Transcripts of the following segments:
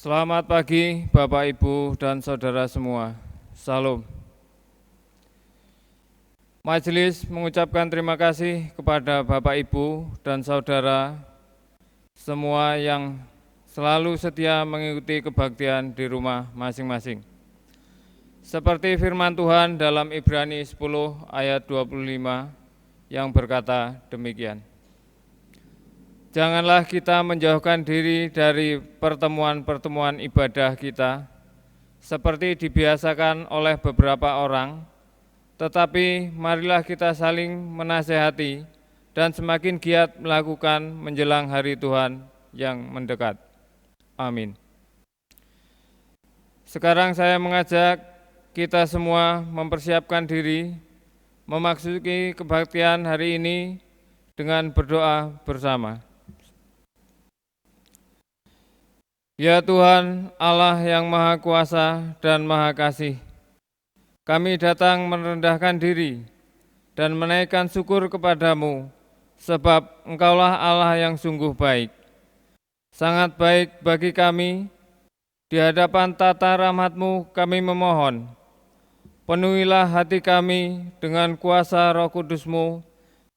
Selamat pagi Bapak, Ibu, dan Saudara semua. Salam. Majelis mengucapkan terima kasih kepada Bapak, Ibu, dan Saudara semua yang selalu setia mengikuti kebaktian di rumah masing-masing. Seperti firman Tuhan dalam Ibrani 10 ayat 25 yang berkata demikian. Janganlah kita menjauhkan diri dari pertemuan-pertemuan ibadah kita, seperti dibiasakan oleh beberapa orang, tetapi marilah kita saling menasehati dan semakin giat melakukan menjelang hari Tuhan yang mendekat. Amin. Sekarang saya mengajak kita semua mempersiapkan diri, memasuki kebaktian hari ini dengan berdoa bersama. Ya Tuhan Allah yang Maha Kuasa dan Maha Kasih, kami datang merendahkan diri dan menaikkan syukur kepadamu, sebab Engkaulah Allah yang sungguh baik. Sangat baik bagi kami, di hadapan tata rahmat-Mu kami memohon, penuhilah hati kami dengan kuasa Roh Kudus-Mu,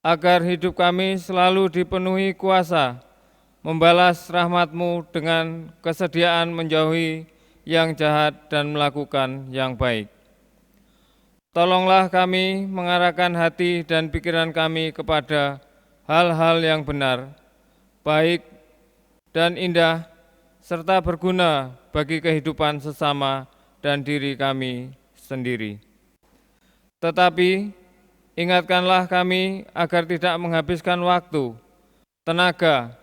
agar hidup kami selalu dipenuhi kuasa, membalas rahmat-Mu dengan kesediaan menjauhi yang jahat dan melakukan yang baik. Tolonglah kami mengarahkan hati dan pikiran kami kepada hal-hal yang benar, baik dan indah, serta berguna bagi kehidupan sesama dan diri kami sendiri. Tetapi ingatkanlah kami agar tidak menghabiskan waktu, tenaga,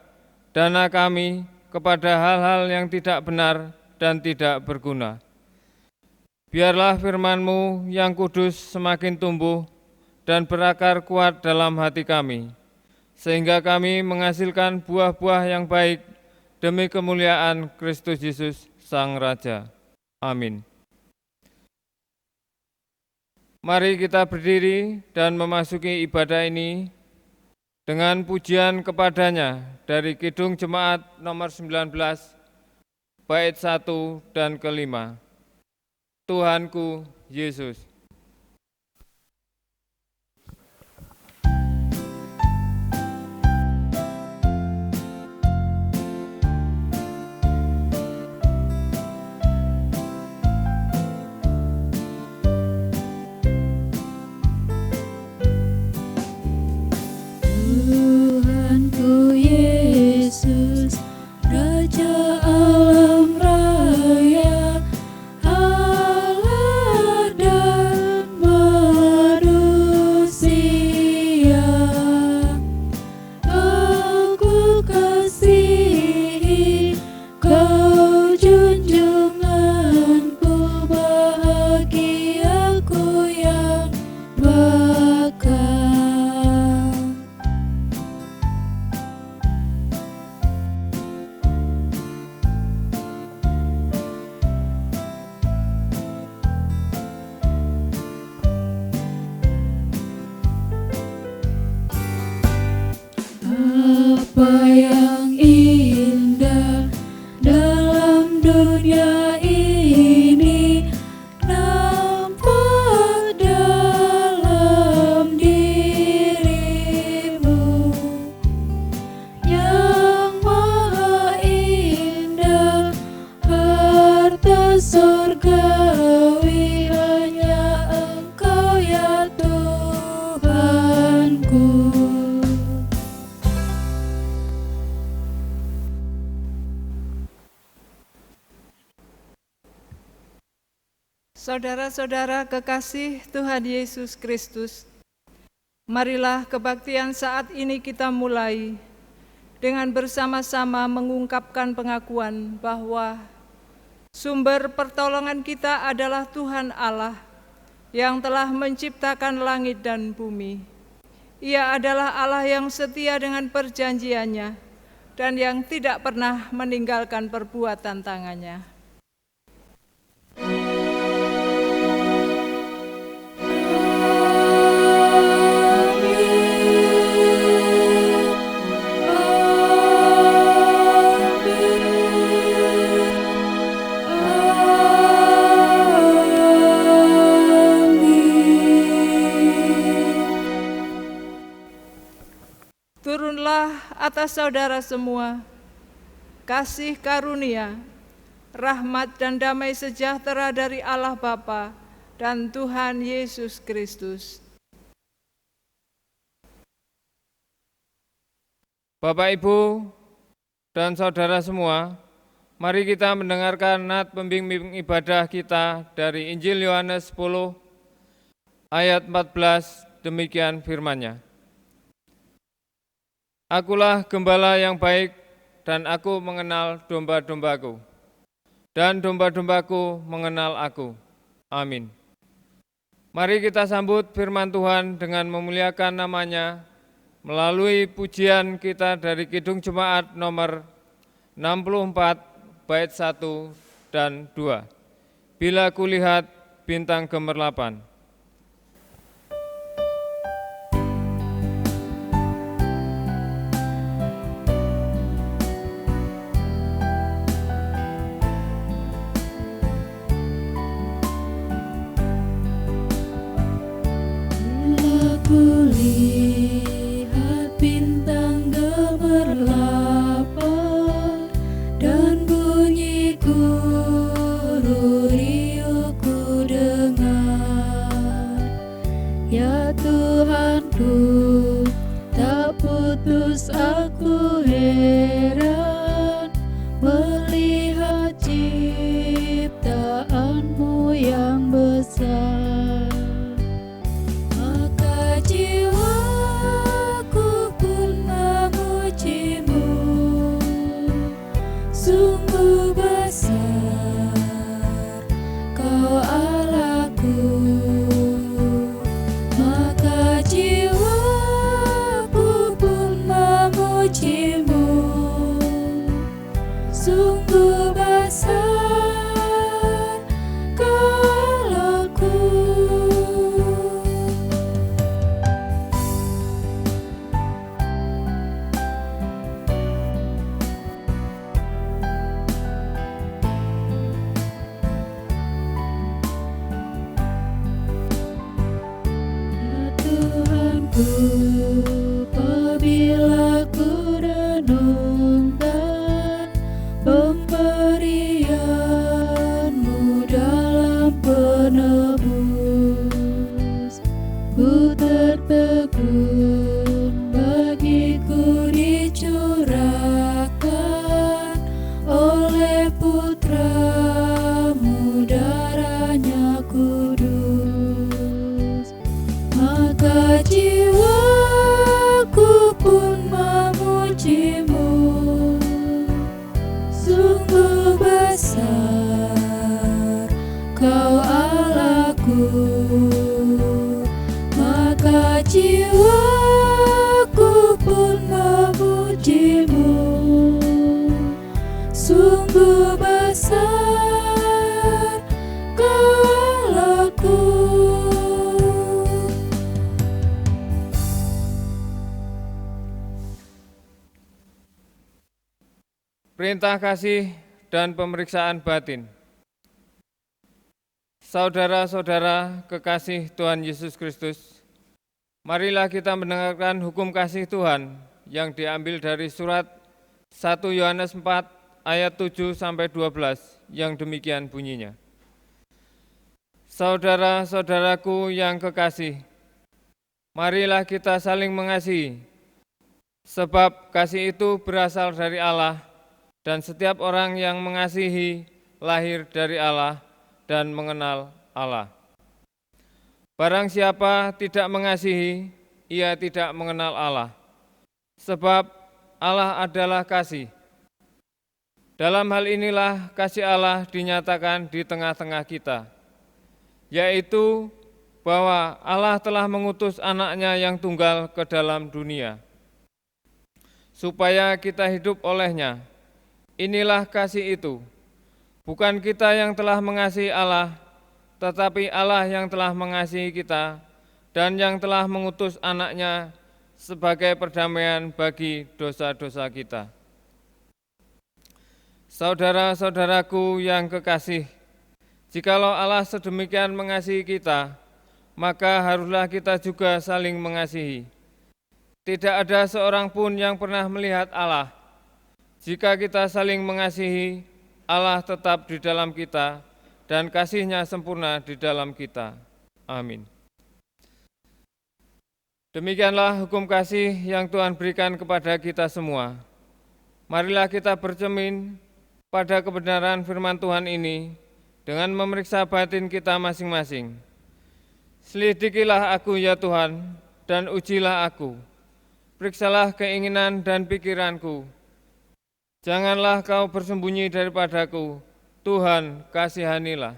dana kami kepada hal-hal yang tidak benar dan tidak berguna. Biarlah firman-Mu yang kudus semakin tumbuh dan berakar kuat dalam hati kami, sehingga kami menghasilkan buah-buah yang baik demi kemuliaan Kristus Yesus Sang Raja. Amin. Mari kita berdiri dan memasuki ibadah ini dengan pujian kepadanya dari Kidung Jemaat nomor 19, bait 1 dan ke-5. Tuhanku Yesus. Tuhanku Yesus, Raja alam raya, Allah dan manusia. Aku kasihi Kau, junjunganku, bahagiaku yang bakal. Apa yang indah dalam dunia ini nampak dalam dirimu, yang maha indah, harta surgawi hanya Engkau ya Tuhanku. Saudara-saudara kekasih Tuhan Yesus Kristus, marilah kebaktian saat ini kita mulai dengan bersama-sama mengungkapkan pengakuan bahwa sumber pertolongan kita adalah Tuhan Allah yang telah menciptakan langit dan bumi. Ia adalah Allah yang setia dengan perjanjiannya dan yang tidak pernah meninggalkan perbuatan tangannya. Turunlah atas saudara semua kasih karunia, rahmat dan damai sejahtera dari Allah Bapa dan Tuhan Yesus Kristus. Bapak, Ibu, dan saudara semua, mari kita mendengarkan nat pembimbing ibadah kita dari Injil Yohanes 10 ayat 14, demikian firman-Nya. Akulah gembala yang baik, dan aku mengenal domba-dombaku, dan domba-dombaku mengenal aku. Amin. Mari kita sambut firman Tuhan dengan memuliakan nama-Nya melalui pujian kita dari Kidung Jemaat nomor 64 bait 1 dan 2. Bila kulihat bintang gemerlapan. Kulihat bintang gemerlapan dan bunyi guru riuh ku dengar. Ya Tuhanku, tak putus aku heran melihat ciptaanmu yang besar. Jiwaku pun memujimu, sungguh besar Kau Allahku. Maka jiwaku pun memujimu, sungguh besar Kau Allahku. Apabila ku renungkan pemberian-Mu dalam penebus, ku tertegun bagiku dicurahkan oleh Putra-Mu, darahnya kudus. Maka jiwaku pun memujimu, sungguh besar Kau Allahku. Maka jiwaku pun memujimu, sungguh besar Kau Allahku. Perintah kasih dan pemeriksaan batin. Saudara-saudara kekasih Tuhan Yesus Kristus, marilah kita mendengarkan hukum kasih Tuhan yang diambil dari surat 1 Yohanes 4 ayat 7 sampai 12 yang demikian bunyinya. Saudara-saudaraku yang kekasih, marilah kita saling mengasihi, sebab kasih itu berasal dari Allah. Dan setiap orang yang mengasihi lahir dari Allah dan mengenal Allah. Barang siapa tidak mengasihi, ia tidak mengenal Allah, sebab Allah adalah kasih. Dalam hal inilah kasih Allah dinyatakan di tengah-tengah kita, yaitu bahwa Allah telah mengutus anaknya yang tunggal ke dalam dunia, supaya kita hidup olehnya. Inilah kasih itu, bukan kita yang telah mengasihi Allah, tetapi Allah yang telah mengasihi kita dan yang telah mengutus anaknya sebagai perdamaian bagi dosa-dosa kita. Saudara-saudaraku yang kekasih, jikalau Allah sedemikian mengasihi kita, maka haruslah kita juga saling mengasihi. Tidak ada seorang pun yang pernah melihat Allah. Jika kita saling mengasihi, Allah tetap di dalam kita dan kasih-Nya sempurna di dalam kita. Amin. Demikianlah hukum kasih yang Tuhan berikan kepada kita semua. Marilah kita bercermin pada kebenaran firman Tuhan ini dengan memeriksa batin kita masing-masing. Selidikilah aku ya Tuhan, dan ujilah aku. Periksalah keinginan dan pikiranku. Janganlah kau bersembunyi daripadaku, Tuhan kasihanilah.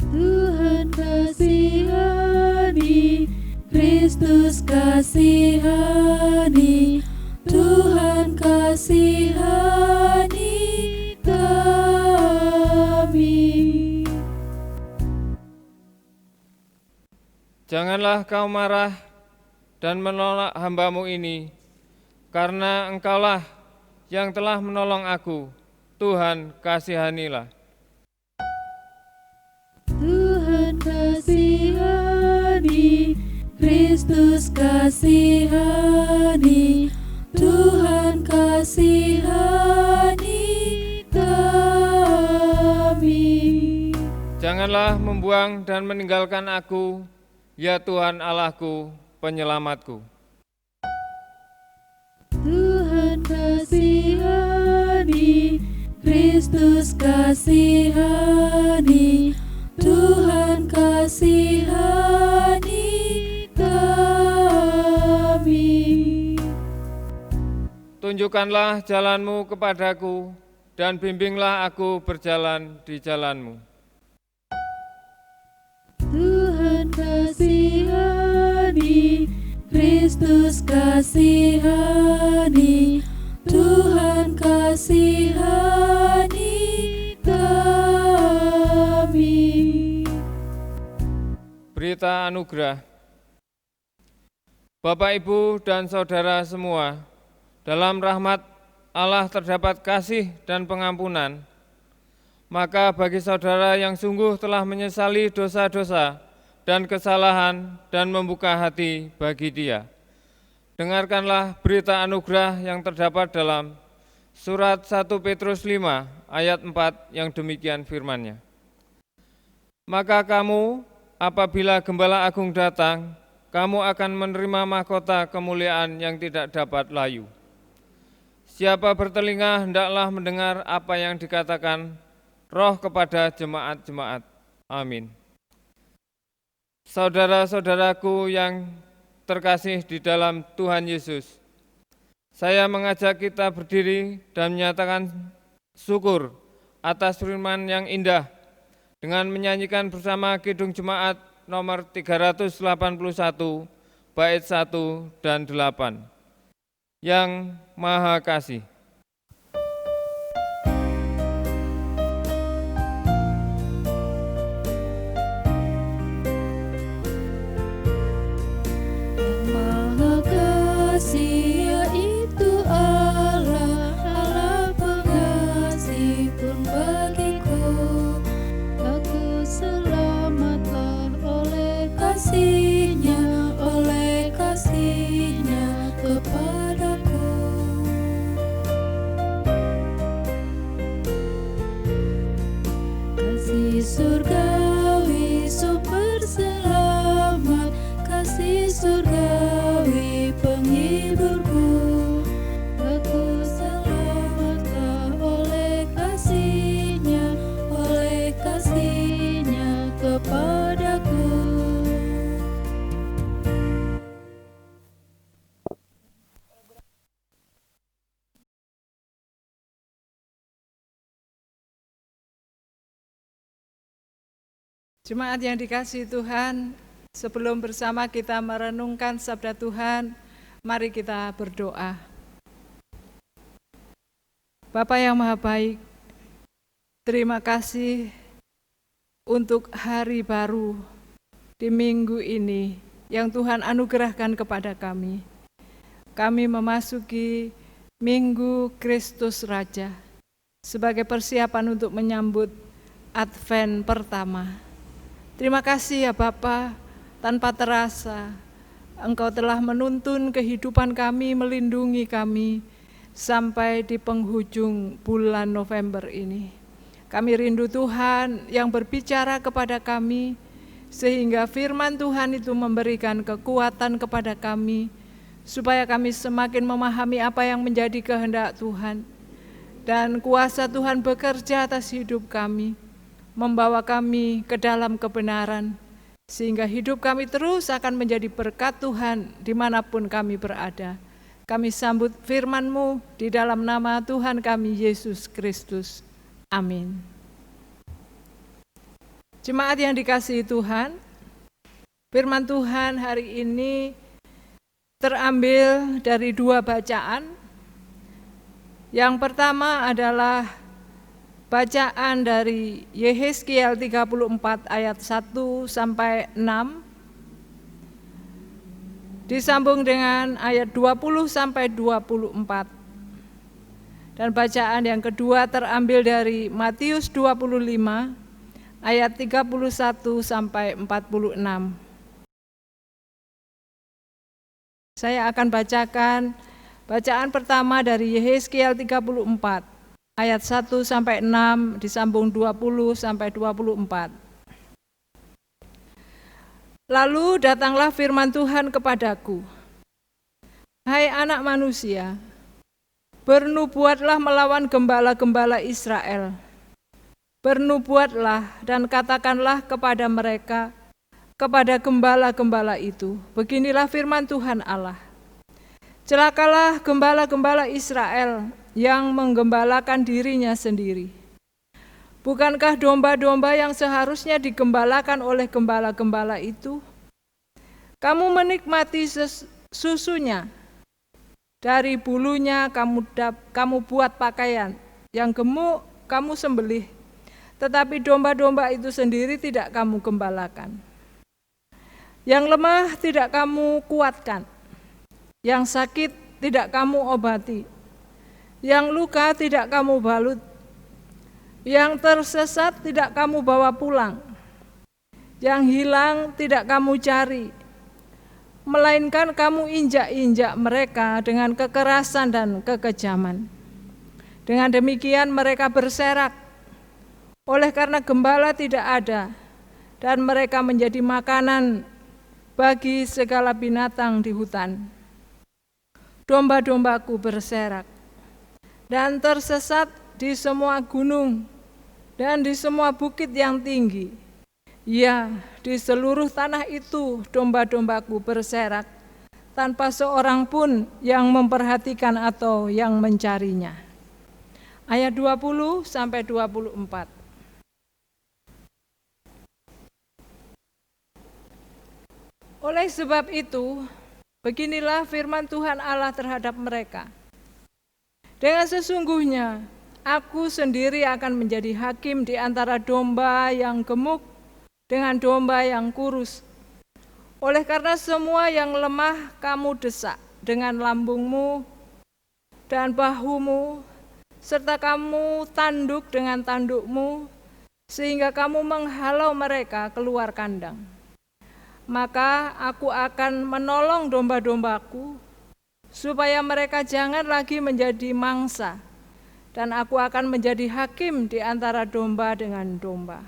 Tuhan kasihani, Kristus kasihani, Tuhan kasihani kami. Janganlah kau marah dan menolak hamba-Mu ini, karena Engkaulah yang telah menolong aku, Tuhan kasihanilah. Tuhan kasihani, Kristus kasihani, Tuhan kasihani kami. Janganlah membuang dan meninggalkan aku, ya Tuhan Allahku, penyelamatku. Tuhan kasihani, Kristus kasihani, Tuhan kasihani kami. Tunjukkanlah jalan-Mu kepadaku, dan bimbinglah aku berjalan di jalan-Mu. Tuhan kasihani, Kristus kasihani, Tuhan kasihani kami. Berita anugerah. Bapak, Ibu, dan saudara semua, dalam rahmat Allah terdapat kasih dan pengampunan. Maka bagi saudara yang sungguh telah menyesali dosa-dosa dan kesalahan dan membuka hati bagi Dia, dengarkanlah berita anugerah yang terdapat dalam surat 1 Petrus 5 ayat 4 yang demikian firman-Nya. Maka kamu, apabila Gembala Agung datang, kamu akan menerima mahkota kemuliaan yang tidak dapat layu. Siapa bertelinga hendaklah mendengar apa yang dikatakan Roh kepada jemaat-jemaat. Amin. Saudara-saudaraku yang terkasih di dalam Tuhan Yesus, saya mengajak kita berdiri dan menyatakan syukur atas firman yang indah dengan menyanyikan bersama Kidung Jemaat nomor 381, bait 1 dan 8. Yang Maha Kasih. Maha Kasih yaitu Allah, Allah pengasih pun bagiku. Aku selamatlah oleh kasih-Nya, oleh kasih-Nya kepadaku. Kasih surgawi sumber selamat, kasih surgawi penghiburku. Aku selamatlah oleh kasih-Nya, oleh kasih-Nya kepadaku. Jemaat yang dikasihi Tuhan, sebelum bersama kita merenungkan sabda Tuhan, mari kita berdoa. Bapa yang Maha Baik, terima kasih untuk hari baru di minggu ini yang Tuhan anugerahkan kepada kami. Kami memasuki Minggu Kristus Raja sebagai persiapan untuk menyambut Advent pertama. Terima kasih ya Bapa, tanpa terasa Engkau telah menuntun kehidupan kami, melindungi kami sampai di penghujung bulan November ini. Kami rindu Tuhan yang berbicara kepada kami, sehingga firman Tuhan itu memberikan kekuatan kepada kami, supaya kami semakin memahami apa yang menjadi kehendak Tuhan. Dan kuasa Tuhan bekerja atas hidup kami, membawa kami ke dalam kebenaran, sehingga hidup kami terus akan menjadi berkat Tuhan dimanapun kami berada. Kami sambut firman-Mu di dalam nama Tuhan kami Yesus Kristus. Amin. Jemaat yang dikasihi Tuhan, firman Tuhan hari ini terambil dari 2 bacaan. Yang pertama adalah bacaan dari Yehezkiel 34 ayat 1 sampai 6, disambung dengan ayat 20 sampai 24. Dan bacaan yang kedua terambil dari Matius 25 ayat 31 sampai 46. Saya akan bacakan bacaan pertama dari Yehezkiel 34 ayat 1 sampai 6 disambung 20 sampai 24. Lalu datanglah firman Tuhan kepadaku, hai anak manusia, bernubuatlah melawan gembala-gembala Israel. Bernubuatlah dan katakanlah kepada mereka, kepada gembala-gembala itu, beginilah firman Tuhan Allah. Celakalah gembala-gembala Israel yang menggembalakan dirinya sendiri. Bukankah domba-domba yang seharusnya digembalakan oleh gembala-gembala itu? Kamu menikmati susunya, dari bulunya kamu buat pakaian, yang gemuk kamu sembelih, tetapi domba-domba itu sendiri tidak kamu gembalakan. Yang lemah tidak kamu kuatkan, yang sakit tidak kamu obati, yang luka tidak kamu balut, yang tersesat tidak kamu bawa pulang, yang hilang tidak kamu cari, melainkan kamu injak-injak mereka dengan kekerasan dan kekejaman. Dengan demikian mereka berserak, oleh karena gembala tidak ada, dan mereka menjadi makanan bagi segala binatang di hutan. Domba-dombaku berserak dan tersesat di semua gunung dan di semua bukit yang tinggi. Ya, di seluruh tanah itu domba-dombaku berserak, tanpa seorang pun yang memperhatikan atau yang mencarinya. Ayat 20 sampai 24. Oleh sebab itu, beginilah firman Tuhan Allah terhadap mereka. Dengan sesungguhnya, aku sendiri akan menjadi hakim di antara domba yang gemuk dengan domba yang kurus. Oleh karena semua yang lemah kamu desak dengan lambungmu dan bahumu, serta kamu tanduk dengan tandukmu, sehingga kamu menghalau mereka keluar kandang. Maka aku akan menolong domba-dombaku, supaya mereka jangan lagi menjadi mangsa, dan aku akan menjadi hakim di antara domba dengan domba.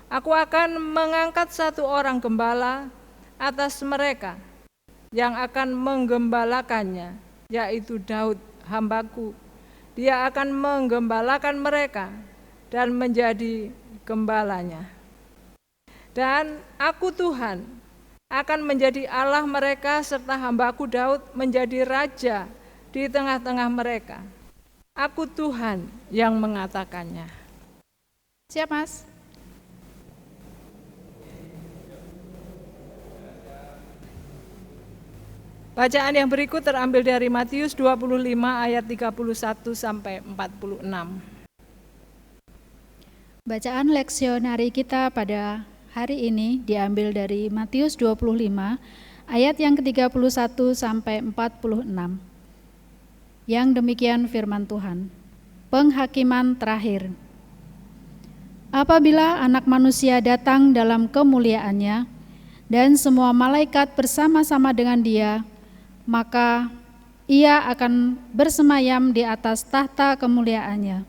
Aku akan mengangkat satu orang gembala atas mereka, yang akan menggembalakannya, yaitu Daud, hambaku. Dia akan menggembalakan mereka dan menjadi gembalanya. Dan aku Tuhan akan menjadi Allah mereka, serta hambaku Daud menjadi raja di tengah-tengah mereka. Aku Tuhan yang mengatakannya. Siap, Mas? Bacaan yang berikut terambil dari Matius 25 ayat 31 sampai 46. Bacaan leksionari kita pada hari ini diambil dari Matius 25 ayat yang ke-31 sampai 46. Yang demikian firman Tuhan. Penghakiman terakhir. Apabila Anak Manusia datang dalam kemuliaannya dan semua malaikat bersama-sama dengan dia, maka ia akan bersemayam di atas tahta kemuliaannya.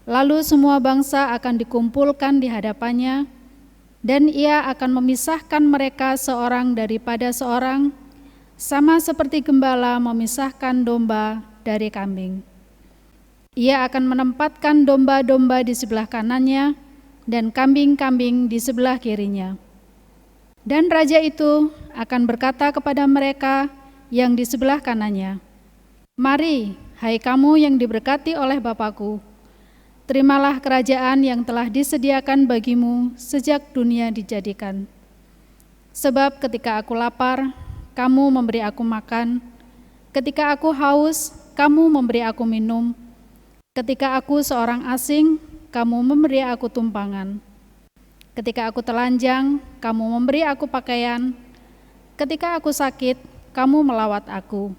Lalu semua bangsa akan dikumpulkan di hadapannya, dan ia akan memisahkan mereka seorang daripada seorang, sama seperti gembala memisahkan domba dari kambing. Ia akan menempatkan domba-domba di sebelah kanannya, dan kambing-kambing di sebelah kirinya. Dan raja itu akan berkata kepada mereka yang di sebelah kanannya, "Mari, hai kamu yang diberkati oleh Bapa-Ku, terimalah kerajaan yang telah disediakan bagimu sejak dunia dijadikan. Sebab ketika aku lapar, kamu memberi aku makan, ketika aku haus, kamu memberi aku minum, ketika aku seorang asing, kamu memberi aku tumpangan. Ketika aku telanjang, kamu memberi aku pakaian. Ketika aku sakit, kamu melawat aku.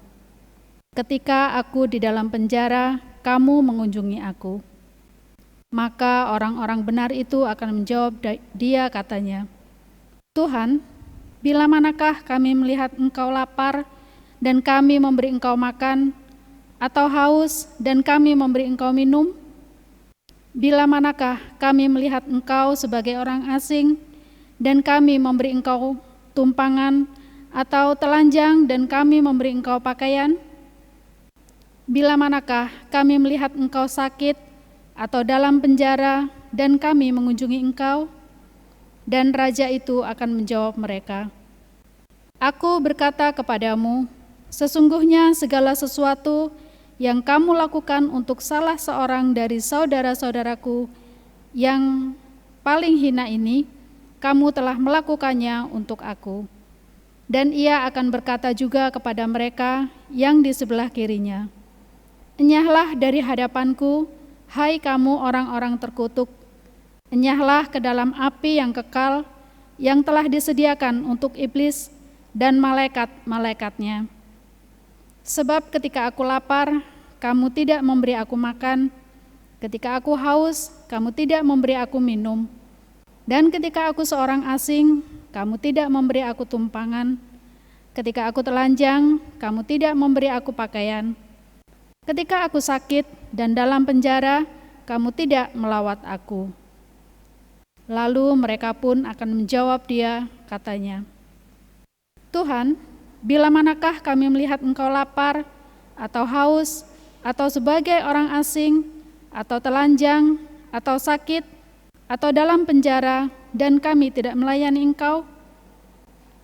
Ketika aku di dalam penjara, kamu mengunjungi aku." Maka orang-orang benar itu akan menjawab dia katanya, "Tuhan, bila manakah kami melihat engkau lapar dan kami memberi engkau makan, atau haus dan kami memberi engkau minum? Bila manakah kami melihat engkau sebagai orang asing dan kami memberi engkau tumpangan, atau telanjang dan kami memberi engkau pakaian? Bila manakah kami melihat engkau sakit atau dalam penjara dan kami mengunjungi engkau?" Dan raja itu akan menjawab mereka, "Aku berkata kepadamu, sesungguhnya segala sesuatu yang kamu lakukan untuk salah seorang dari saudara-saudaraku yang paling hina ini, kamu telah melakukannya untuk aku." Dan ia akan berkata juga kepada mereka yang di sebelah kirinya, "Enyahlah dari hadapanku, hai kamu orang-orang terkutuk, enyahlah ke dalam api yang kekal, yang telah disediakan untuk iblis dan malaikat-malaikatnya. Sebab ketika aku lapar, kamu tidak memberi aku makan, ketika aku haus, kamu tidak memberi aku minum, dan ketika aku seorang asing, kamu tidak memberi aku tumpangan, ketika aku telanjang, kamu tidak memberi aku pakaian, ketika aku sakit dan dalam penjara, kamu tidak melawat aku." Lalu mereka pun akan menjawab dia, katanya, "Tuhan, bila manakah kami melihat engkau lapar, atau haus, atau sebagai orang asing, atau telanjang, atau sakit, atau dalam penjara, dan kami tidak melayani engkau?"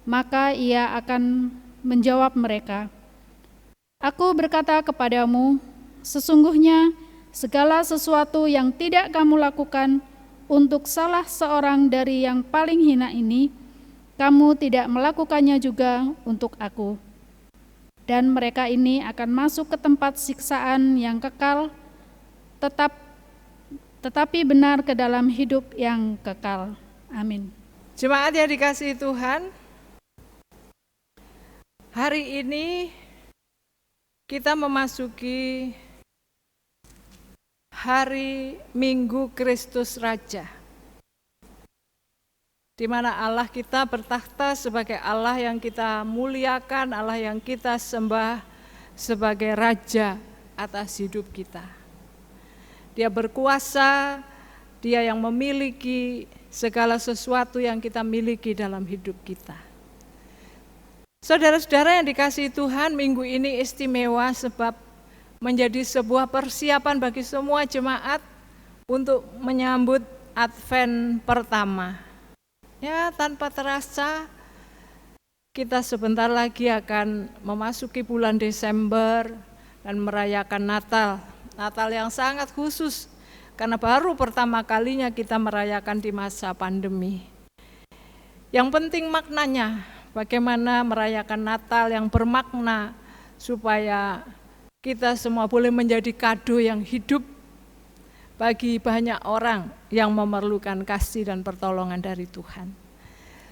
Maka ia akan menjawab mereka, "Aku berkata kepadamu, sesungguhnya segala sesuatu yang tidak kamu lakukan untuk salah seorang dari yang paling hina ini, kamu tidak melakukannya juga untuk aku." Dan mereka ini akan masuk ke tempat siksaan yang kekal, tetapi benar ke dalam hidup yang kekal. Amin. Jemaat yang dikasihi Tuhan, hari ini kita memasuki hari Minggu Kristus Raja, di mana Allah kita bertakhta sebagai Allah yang kita muliakan, Allah yang kita sembah sebagai Raja atas hidup kita. Dia berkuasa, Dia yang memiliki segala sesuatu yang kita miliki dalam hidup kita. Saudara-saudara yang dikasihi Tuhan, minggu ini istimewa sebab menjadi sebuah persiapan bagi semua jemaat untuk menyambut Advent pertama. Ya, tanpa terasa kita sebentar lagi akan memasuki bulan Desember dan merayakan Natal. Natal yang sangat khusus karena baru pertama kalinya kita merayakan di masa pandemi. Yang penting maknanya, bagaimana merayakan Natal yang bermakna supaya kita semua boleh menjadi kado yang hidup bagi banyak orang yang memerlukan kasih dan pertolongan dari Tuhan.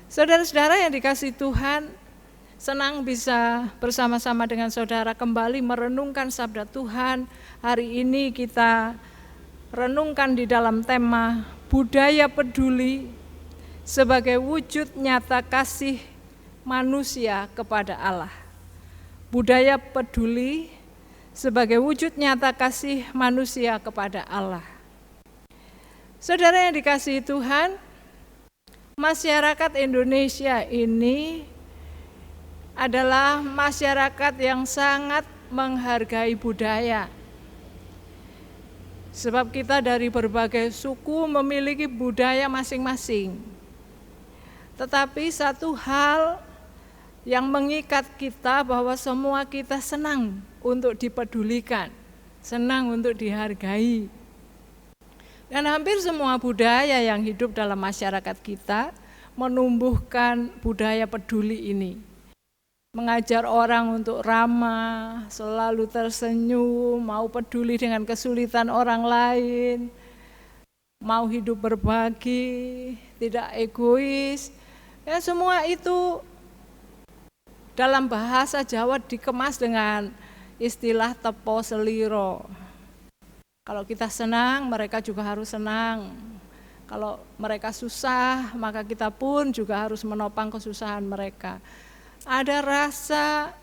Saudara-saudara yang dikasihi Tuhan, senang bisa bersama-sama dengan saudara kembali merenungkan sabda Tuhan. Hari ini kita renungkan di dalam tema budaya peduli sebagai wujud nyata kasih manusia kepada Allah. Budaya peduli sebagai wujud nyata kasih manusia kepada Allah. Saudara yang dikasihi Tuhan, masyarakat Indonesia ini adalah masyarakat yang sangat menghargai budaya. Sebab kita dari berbagai suku memiliki budaya masing-masing. Tetapi satu hal yang mengikat kita bahwa semua kita senang untuk dipedulikan, senang untuk dihargai. Dan hampir semua budaya yang hidup dalam masyarakat kita menumbuhkan budaya peduli ini. Mengajar orang untuk ramah, selalu tersenyum, mau peduli dengan kesulitan orang lain, mau hidup berbagi, tidak egois. Ya, semua itu dalam bahasa Jawa dikemas dengan istilah tepo seliro. Kalau kita senang, mereka juga harus senang. Kalau mereka susah, maka kita pun juga harus menopang kesusahan mereka. Ada rasa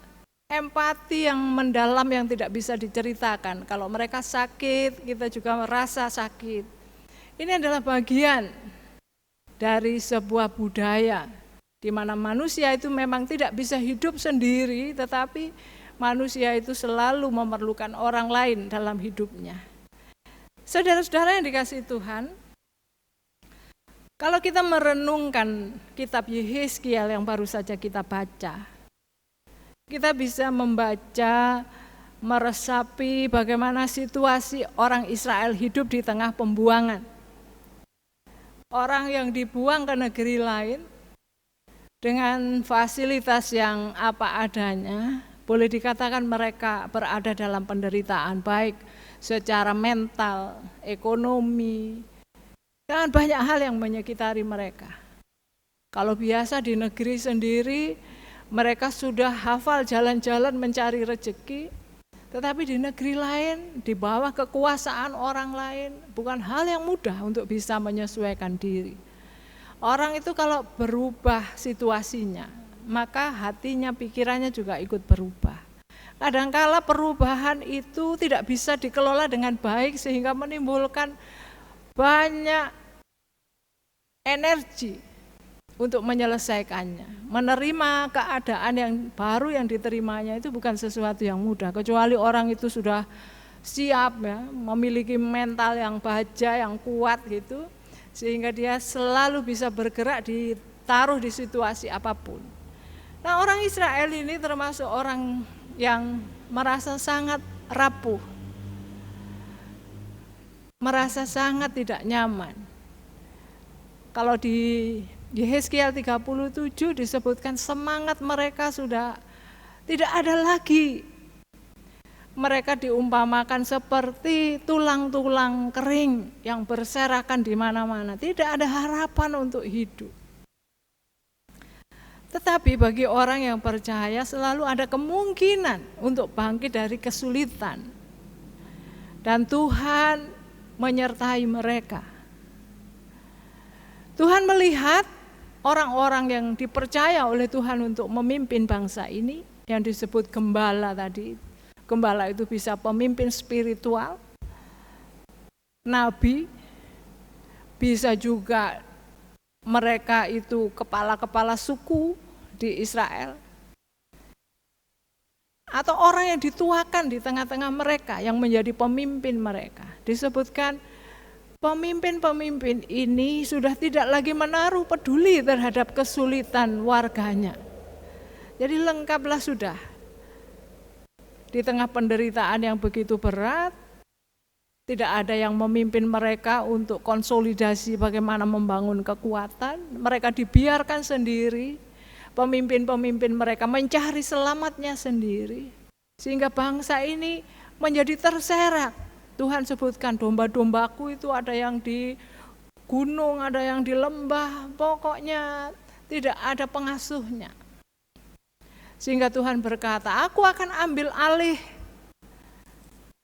empati yang mendalam yang tidak bisa diceritakan. Kalau mereka sakit, kita juga merasa sakit. Ini adalah bagian dari sebuah budaya di mana manusia itu memang tidak bisa hidup sendiri, tetapi manusia itu selalu memerlukan orang lain dalam hidupnya. Saudara-saudara yang dikasihi Tuhan, kalau kita merenungkan kitab Yehezkiel yang baru saja kita baca, kita bisa membaca, meresapi bagaimana situasi orang Israel hidup di tengah pembuangan. Orang yang dibuang ke negeri lain dengan fasilitas yang apa adanya, boleh dikatakan mereka berada dalam penderitaan, baik secara mental, ekonomi, dan banyak hal yang menyekitari mereka. Kalau biasa di negeri sendiri, mereka sudah hafal jalan-jalan mencari rezeki, tetapi di negeri lain, di bawah kekuasaan orang lain, bukan hal yang mudah untuk bisa menyesuaikan diri. Orang itu kalau berubah situasinya, maka hatinya, pikirannya juga ikut berubah. Kadangkala perubahan itu tidak bisa dikelola dengan baik sehingga menimbulkan banyak energi untuk menyelesaikannya. Menerima keadaan yang baru yang diterimanya itu bukan sesuatu yang mudah, kecuali orang itu sudah siap ya, memiliki mental yang baja, yang kuat gitu, sehingga dia selalu bisa bergerak ditaruh di situasi apapun. Nah, orang Israel ini termasuk orang yang merasa sangat rapuh, merasa sangat tidak nyaman. Kalau di Yehezkiel 37 disebutkan semangat mereka sudah tidak ada lagi. Mereka diumpamakan seperti tulang-tulang kering yang berserakan di mana-mana. Tidak ada harapan untuk hidup. Tetapi bagi orang yang percaya selalu ada kemungkinan untuk bangkit dari kesulitan. Dan Tuhan menyertai mereka. Tuhan melihat orang-orang yang dipercaya oleh Tuhan untuk memimpin bangsa ini, yang disebut gembala tadi. Gembala itu bisa pemimpin spiritual, nabi, bisa juga mereka itu kepala-kepala suku di Israel, atau orang yang dituakan di tengah-tengah mereka yang menjadi pemimpin mereka. Disebutkan pemimpin-pemimpin ini sudah tidak lagi menaruh peduli terhadap kesulitan warganya. Jadi lengkaplah sudah. Di tengah penderitaan yang begitu berat, tidak ada yang memimpin mereka untuk konsolidasi bagaimana membangun kekuatan. Mereka dibiarkan sendiri, pemimpin-pemimpin mereka mencari selamatnya sendiri. Sehingga bangsa ini menjadi terserak. Tuhan sebutkan domba-dombaku itu ada yang di gunung, ada yang di lembah, pokoknya tidak ada pengasuhnya. Sehingga Tuhan berkata, aku akan ambil alih,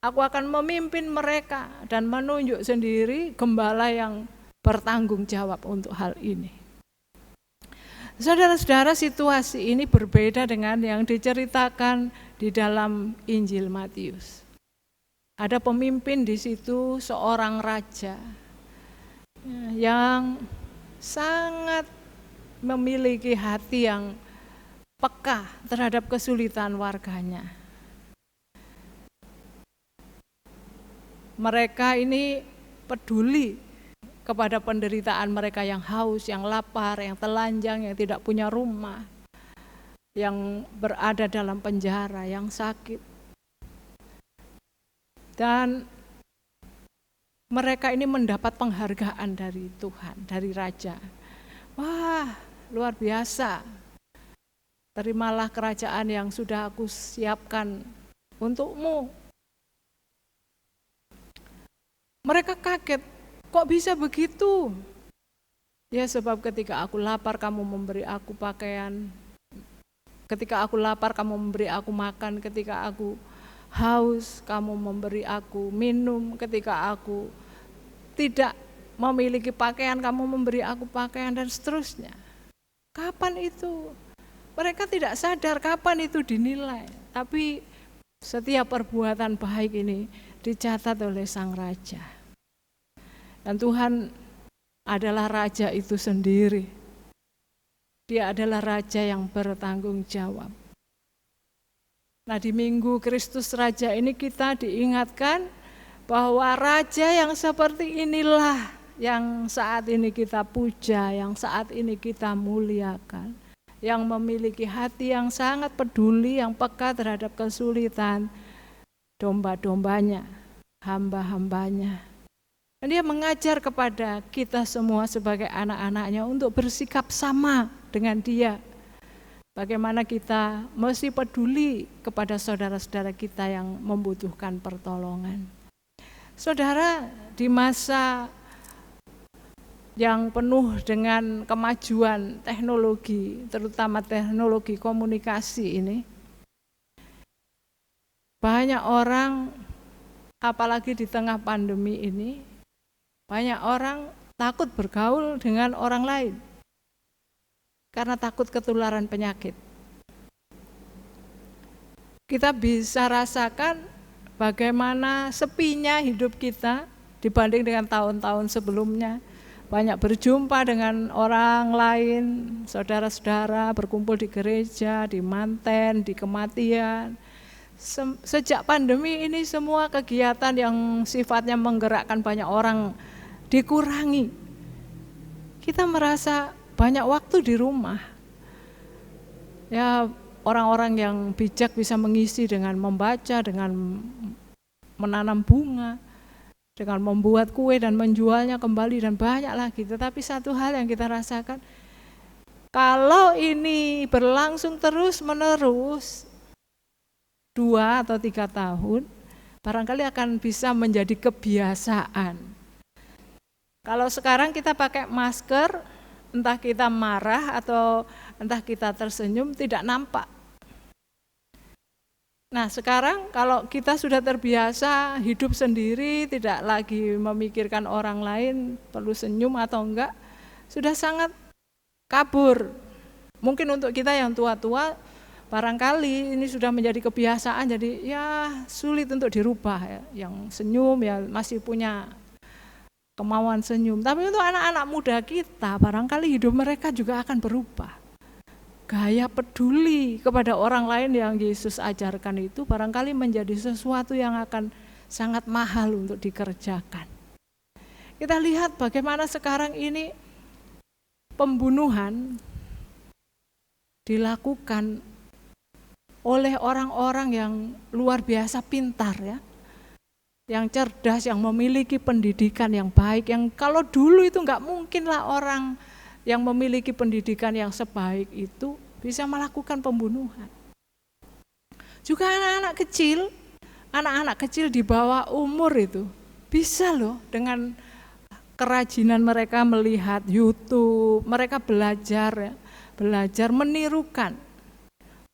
aku akan memimpin mereka dan menunjuk sendiri gembala yang bertanggung jawab untuk hal ini. Saudara-saudara, situasi ini berbeda dengan yang diceritakan di dalam Injil Matius. Ada pemimpin di situ, seorang raja yang sangat memiliki hati yang peka terhadap kesulitan warganya. Mereka ini peduli kepada penderitaan mereka yang haus, yang lapar, yang telanjang, yang tidak punya rumah, yang berada dalam penjara, yang sakit. Dan mereka ini mendapat penghargaan dari Tuhan, dari Raja. Wah, luar biasa. Terimalah kerajaan yang sudah aku siapkan untukmu. Mereka kaget, kok bisa begitu? Ya, sebab ketika aku lapar kamu memberi aku pakaian, ketika aku lapar kamu memberi aku makan, ketika aku haus kamu memberi aku minum, ketika aku tidak memiliki pakaian kamu memberi aku pakaian, dan seterusnya. Kapan itu? Mereka tidak sadar kapan itu dinilai, tapi setiap perbuatan baik ini dicatat oleh sang raja. Dan Tuhan adalah raja itu sendiri. Dia adalah raja yang bertanggung jawab. Nah, di Minggu Kristus Raja ini kita diingatkan bahwa raja yang seperti inilah yang saat ini kita puja, yang saat ini kita muliakan, yang memiliki hati yang sangat peduli, yang peka terhadap kesulitan domba-dombanya, hamba-hambanya. Dan dia mengajar kepada kita semua sebagai anak-anaknya untuk bersikap sama dengan dia. Bagaimana kita mesti peduli kepada saudara-saudara kita yang membutuhkan pertolongan. Saudara, di masa yang penuh dengan kemajuan teknologi, terutama teknologi komunikasi ini, banyak orang, apalagi di tengah pandemi ini, banyak orang takut bergaul dengan orang lain karena takut ketularan penyakit. Kita bisa rasakan bagaimana sepinya hidup kita dibanding dengan tahun-tahun sebelumnya. Banyak berjumpa dengan orang lain, saudara-saudara berkumpul di gereja, di manten, di kematian. Sejak pandemi ini semua kegiatan yang sifatnya menggerakkan banyak orang dikurangi. Kita merasa banyak waktu di rumah. Ya, orang-orang yang bijak bisa mengisi dengan membaca, dengan menanam bunga, dengan membuat kue dan menjualnya kembali, dan banyak lagi. Tetapi satu hal yang kita rasakan, kalau ini berlangsung terus-menerus 2 atau 3 tahun, barangkali akan bisa menjadi kebiasaan. Kalau sekarang kita pakai masker, entah kita marah atau entah kita tersenyum, tidak nampak. Nah, sekarang kalau kita sudah terbiasa hidup sendiri, tidak lagi memikirkan orang lain perlu senyum atau enggak, sudah sangat kabur. Mungkin untuk kita yang tua-tua, barangkali ini sudah menjadi kebiasaan, jadi ya sulit untuk dirubah ya. Yang senyum ya masih punya kemauan senyum. Tapi untuk anak-anak muda kita, barangkali hidup mereka juga akan berubah. Gaya peduli kepada orang lain yang Yesus ajarkan itu barangkali menjadi sesuatu yang akan sangat mahal untuk dikerjakan. Kita lihat bagaimana sekarang ini pembunuhan dilakukan oleh orang-orang yang luar biasa pintar ya, yang cerdas, yang memiliki pendidikan yang baik, yang kalau dulu itu enggak mungkinlah orang yang memiliki pendidikan yang sebaik itu bisa melakukan pembunuhan. Juga anak-anak kecil di bawah umur itu bisa loh dengan kerajinan mereka melihat YouTube, mereka belajar menirukan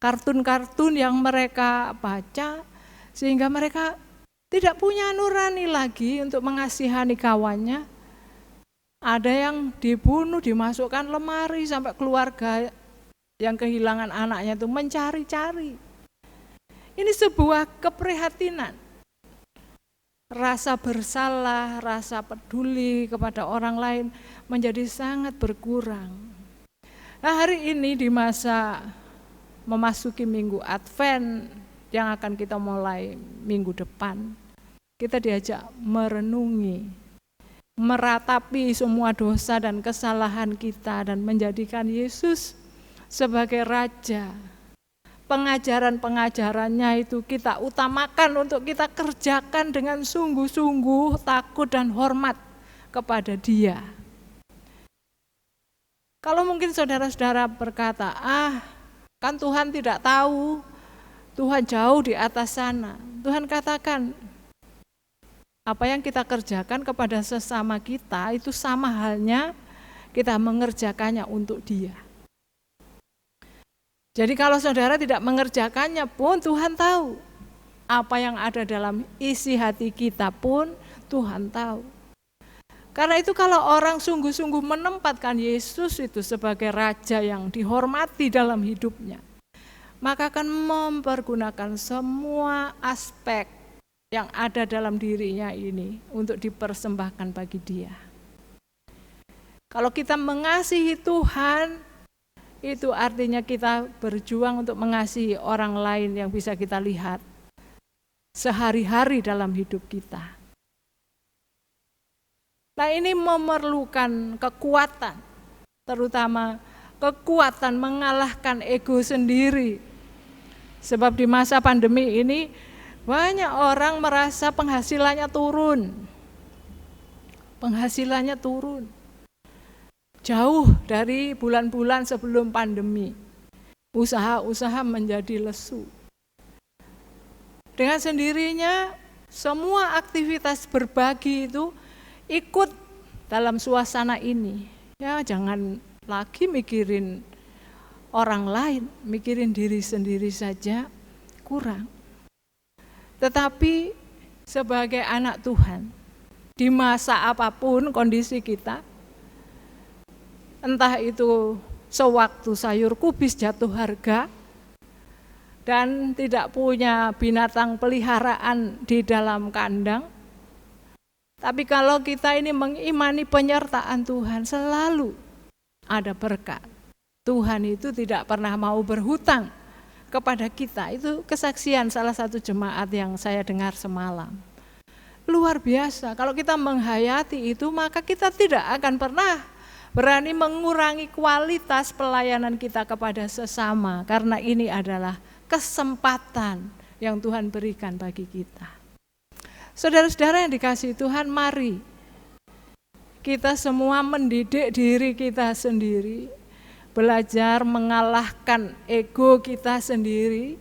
kartun-kartun yang mereka baca, sehingga mereka tidak punya nurani lagi untuk mengasihani kawannya. Ada yang dibunuh, dimasukkan lemari, sampai keluarga yang kehilangan anaknya itu mencari-cari. Ini sebuah keprihatinan. Rasa bersalah, rasa peduli kepada orang lain menjadi sangat berkurang. Nah, hari ini di masa memasuki minggu Advent yang akan kita mulai minggu depan, kita diajak merenungi, meratapi semua dosa dan kesalahan kita dan menjadikan Yesus sebagai Raja. Pengajaran-pengajarannya itu kita utamakan untuk kita kerjakan dengan sungguh-sungguh, takut dan hormat kepada Dia. Kalau mungkin saudara-saudara berkata, kan Tuhan tidak tahu, Tuhan jauh di atas sana. Tuhan katakan, apa yang kita kerjakan kepada sesama kita itu sama halnya kita mengerjakannya untuk Dia. Jadi kalau saudara tidak mengerjakannya pun Tuhan tahu. Apa yang ada dalam isi hati kita pun Tuhan tahu. Karena itu kalau orang sungguh-sungguh menempatkan Yesus itu sebagai Raja yang dihormati dalam hidupnya, maka akan mempergunakan semua aspek yang ada dalam dirinya ini untuk dipersembahkan bagi Dia. Kalau kita mengasihi Tuhan, itu artinya kita berjuang untuk mengasihi orang lain yang bisa kita lihat sehari-hari dalam hidup kita. Nah, ini memerlukan kekuatan, terutama kekuatan mengalahkan ego sendiri. Sebab di masa pandemi ini banyak orang merasa penghasilannya turun. Penghasilannya turun. Jauh dari bulan-bulan sebelum pandemi, usaha-usaha menjadi lesu. Dengan sendirinya, semua aktivitas berbagi itu ikut dalam suasana ini. Ya, jangan lagi mikirin orang lain, mikirin diri sendiri saja kurang. Tetapi sebagai anak Tuhan, di masa apapun kondisi kita, entah itu sewaktu sayur kubis jatuh harga dan tidak punya binatang peliharaan di dalam kandang, tapi kalau kita ini mengimani penyertaan Tuhan, selalu ada berkat. Tuhan itu tidak pernah mau berhutang kepada kita. Itu kesaksian salah satu jemaat yang saya dengar semalam. Luar biasa, kalau kita menghayati itu, maka kita tidak akan pernah berani mengurangi kualitas pelayanan kita kepada sesama, karena ini adalah kesempatan yang Tuhan berikan bagi kita. Saudara-saudara yang dikasihi Tuhan, mari kita semua mendidik diri kita sendiri, belajar mengalahkan ego kita sendiri,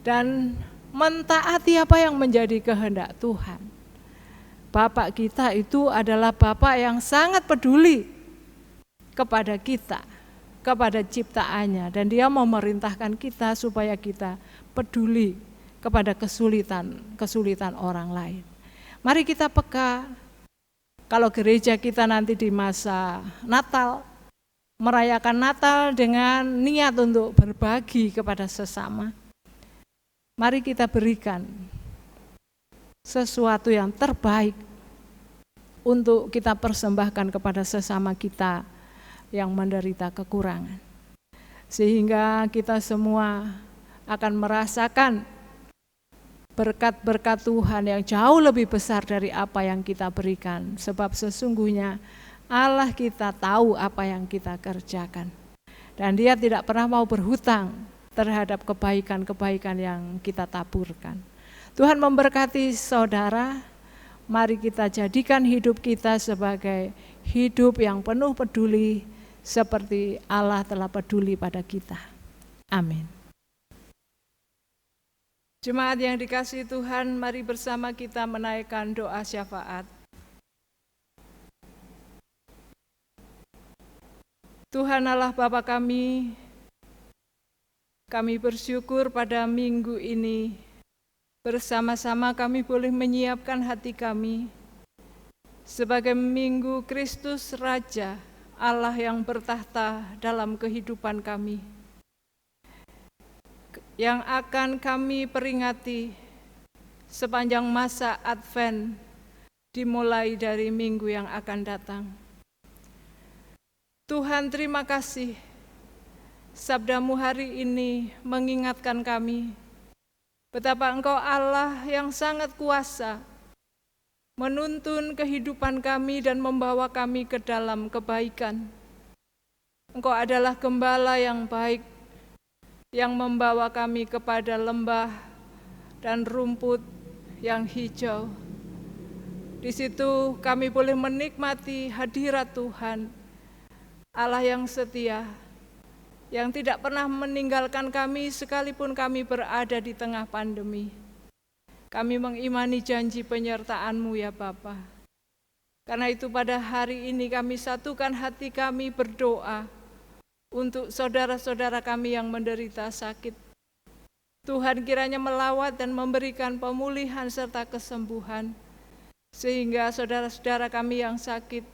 dan mentaati apa yang menjadi kehendak Tuhan. Bapak kita itu adalah Bapak yang sangat peduli kepada kita, kepada ciptaannya, dan Dia memerintahkan kita supaya kita peduli kepada kesulitan orang lain. Mari kita peka. Kalau gereja kita nanti di masa Natal, merayakan Natal dengan niat untuk berbagi kepada sesama, mari kita berikan sesuatu yang terbaik untuk kita persembahkan kepada sesama kita yang menderita kekurangan, sehingga kita semua akan merasakan berkat-berkat Tuhan yang jauh lebih besar dari apa yang kita berikan, sebab sesungguhnya Allah kita tahu apa yang kita kerjakan, dan Dia tidak pernah mau berhutang terhadap kebaikan-kebaikan yang kita taburkan. Tuhan memberkati saudara. Mari kita jadikan hidup kita sebagai hidup yang penuh peduli seperti Allah telah peduli pada kita. Amin. Jemaat yang dikasihi Tuhan, mari bersama kita menaikkan doa syafaat. Tuhan Allah Bapa kami bersyukur pada minggu ini bersama-sama kami boleh menyiapkan hati kami sebagai minggu Kristus Raja, Allah yang bertahta dalam kehidupan kami, yang akan kami peringati sepanjang masa Advent dimulai dari minggu yang akan datang. Tuhan, terima kasih, sabda-Mu hari ini mengingatkan kami betapa Engkau Allah yang sangat kuasa menuntun kehidupan kami dan membawa kami ke dalam kebaikan. Engkau adalah gembala yang baik, yang membawa kami kepada lembah dan rumput yang hijau. Di situ kami boleh menikmati hadirat Tuhan, Allah yang setia, yang tidak pernah meninggalkan kami sekalipun kami berada di tengah pandemi. Kami mengimani janji penyertaan-Mu ya Bapa. Karena itu pada hari ini kami satukan hati kami berdoa untuk saudara-saudara kami yang menderita sakit. Tuhan kiranya melawat dan memberikan pemulihan serta kesembuhan, sehingga saudara-saudara kami yang sakit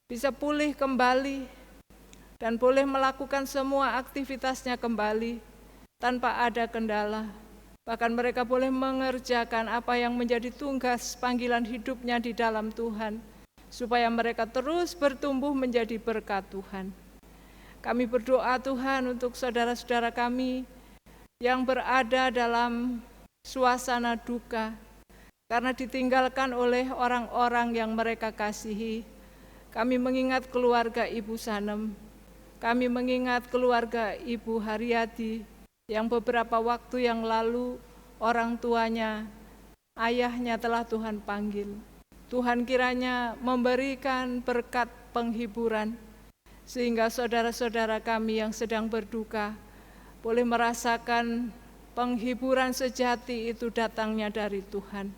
bisa pulih kembali dan boleh melakukan semua aktivitasnya kembali tanpa ada kendala. Bahkan mereka boleh mengerjakan apa yang menjadi tugas panggilan hidupnya di dalam Tuhan, supaya mereka terus bertumbuh menjadi berkat Tuhan. Kami berdoa Tuhan untuk saudara-saudara kami yang berada dalam suasana duka karena ditinggalkan oleh orang-orang yang mereka kasihi. Kami mengingat keluarga Ibu Sanem, kami mengingat keluarga Ibu Haryadi yang beberapa waktu yang lalu orang tuanya, ayahnya telah Tuhan panggil. Tuhan kiranya memberikan berkat penghiburan, sehingga saudara-saudara kami yang sedang berduka boleh merasakan penghiburan sejati itu datangnya dari Tuhan.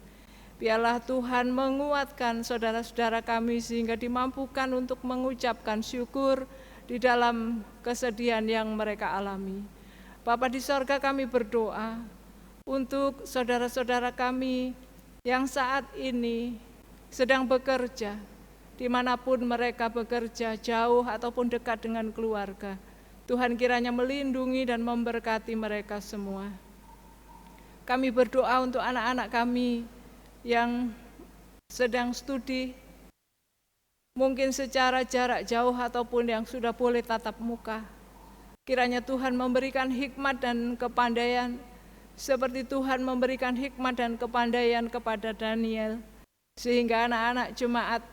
Biarlah Tuhan menguatkan saudara-saudara kami sehingga dimampukan untuk mengucapkan syukur di dalam kesedihan yang mereka alami. Bapa di sorga, kami berdoa untuk saudara-saudara kami yang saat ini sedang bekerja, dimanapun mereka bekerja, jauh ataupun dekat dengan keluarga. Tuhan kiranya melindungi dan memberkati mereka semua. Kami berdoa untuk anak-anak kami yang sedang studi, mungkin secara jarak jauh ataupun yang sudah boleh tatap muka. Kiranya Tuhan memberikan hikmat dan kepandaian, seperti Tuhan memberikan hikmat dan kepandaian kepada Daniel, sehingga anak-anak jemaat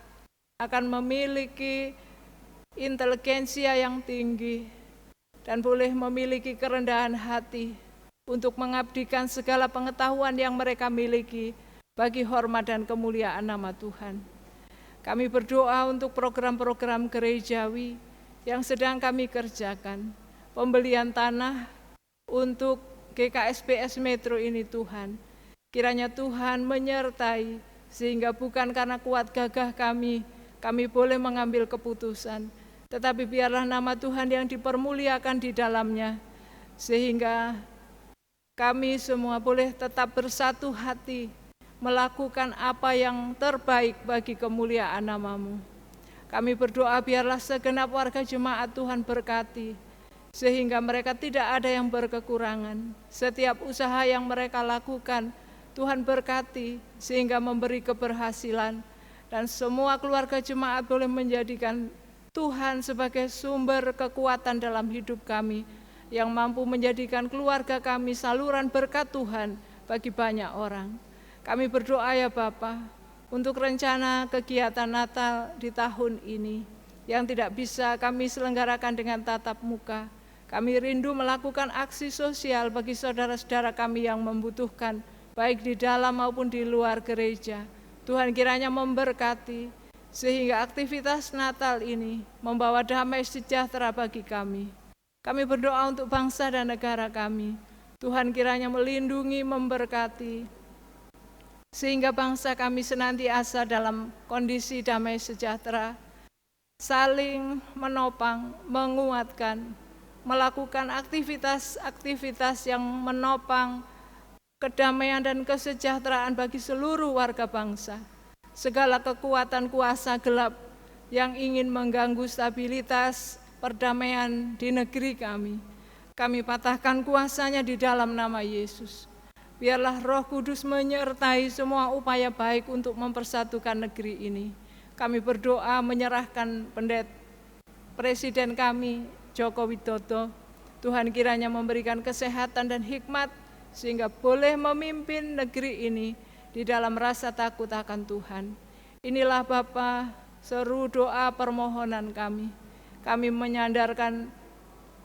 akan memiliki inteligensia yang tinggi dan boleh memiliki kerendahan hati untuk mengabdikan segala pengetahuan yang mereka miliki bagi hormat dan kemuliaan nama Tuhan. Kami berdoa untuk program-program gerejawi yang sedang kami kerjakan, pembelian tanah untuk GKSPS Metro ini Tuhan. Kiranya Tuhan menyertai, sehingga bukan karena kuat gagah kami boleh mengambil keputusan, tetapi biarlah nama Tuhan yang dipermuliakan di dalamnya, sehingga kami semua boleh tetap bersatu hati melakukan apa yang terbaik bagi kemuliaan nama-Mu. Kami berdoa biarlah segenap warga jemaat Tuhan berkati, sehingga mereka tidak ada yang berkekurangan. Setiap usaha yang mereka lakukan, Tuhan berkati sehingga memberi keberhasilan, dan semua keluarga jemaat boleh menjadikan Tuhan sebagai sumber kekuatan dalam hidup kami, yang mampu menjadikan keluarga kami saluran berkat Tuhan bagi banyak orang. Kami berdoa ya Bapa, untuk rencana kegiatan Natal di tahun ini yang tidak bisa kami selenggarakan dengan tatap muka. Kami rindu melakukan aksi sosial bagi saudara-saudara kami yang membutuhkan, baik di dalam maupun di luar gereja. Tuhan kiranya memberkati, sehingga aktivitas Natal ini membawa damai sejahtera bagi kami. Kami berdoa untuk bangsa dan negara kami. Tuhan kiranya melindungi, memberkati, sehingga bangsa kami senantiasa dalam kondisi damai sejahtera, saling menopang, menguatkan, melakukan aktivitas-aktivitas yang menopang kedamaian dan kesejahteraan bagi seluruh warga bangsa. segala kekuatan kuasa gelap yang ingin mengganggu stabilitas perdamaian di negeri kami. Kami patahkan kuasanya di dalam nama Yesus. Biarlah Roh Kudus menyertai semua upaya baik untuk mempersatukan negeri ini. Kami berdoa menyerahkan Presiden kami, Joko Widodo. Tuhan kiranya memberikan kesehatan dan hikmat sehingga boleh memimpin negeri ini di dalam rasa takut akan Tuhan. Inilah Bapa, seru doa permohonan kami. Kami menyandarkan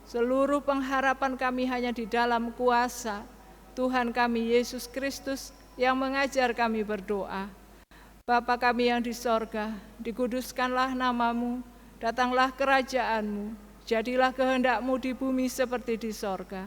seluruh pengharapan kami hanya di dalam kuasa Tuhan kami Yesus Kristus yang mengajar kami berdoa. Bapa kami yang di sorga, dikuduskanlah namamu, datanglah kerajaanmu, jadilah kehendak-mu di bumi seperti di sorga.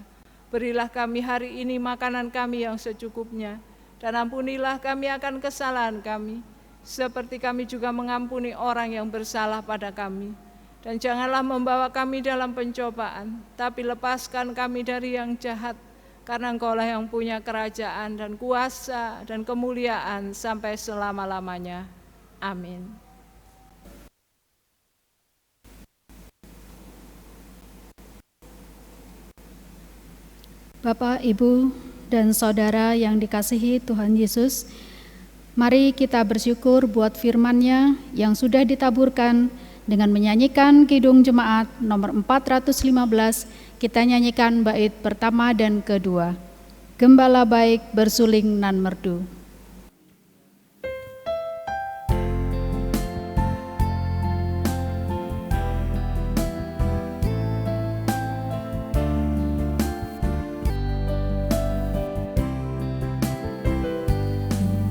Berilah kami hari ini makanan kami yang secukupnya, dan ampunilah kami akan kesalahan kami, seperti kami juga mengampuni orang yang bersalah pada kami. Dan janganlah membawa kami dalam pencobaan, tapi lepaskan kami dari yang jahat, karena Engkaulah yang punya kerajaan dan kuasa dan kemuliaan sampai selama-lamanya. Amin. Bapak, Ibu, dan Saudara yang dikasihi Tuhan Yesus, mari kita bersyukur buat firman-Nya yang sudah ditaburkan dengan menyanyikan Kidung Jemaat nomor 415. Kita nyanyikan bait pertama dan kedua. Gembala baik bersuling nan merdu.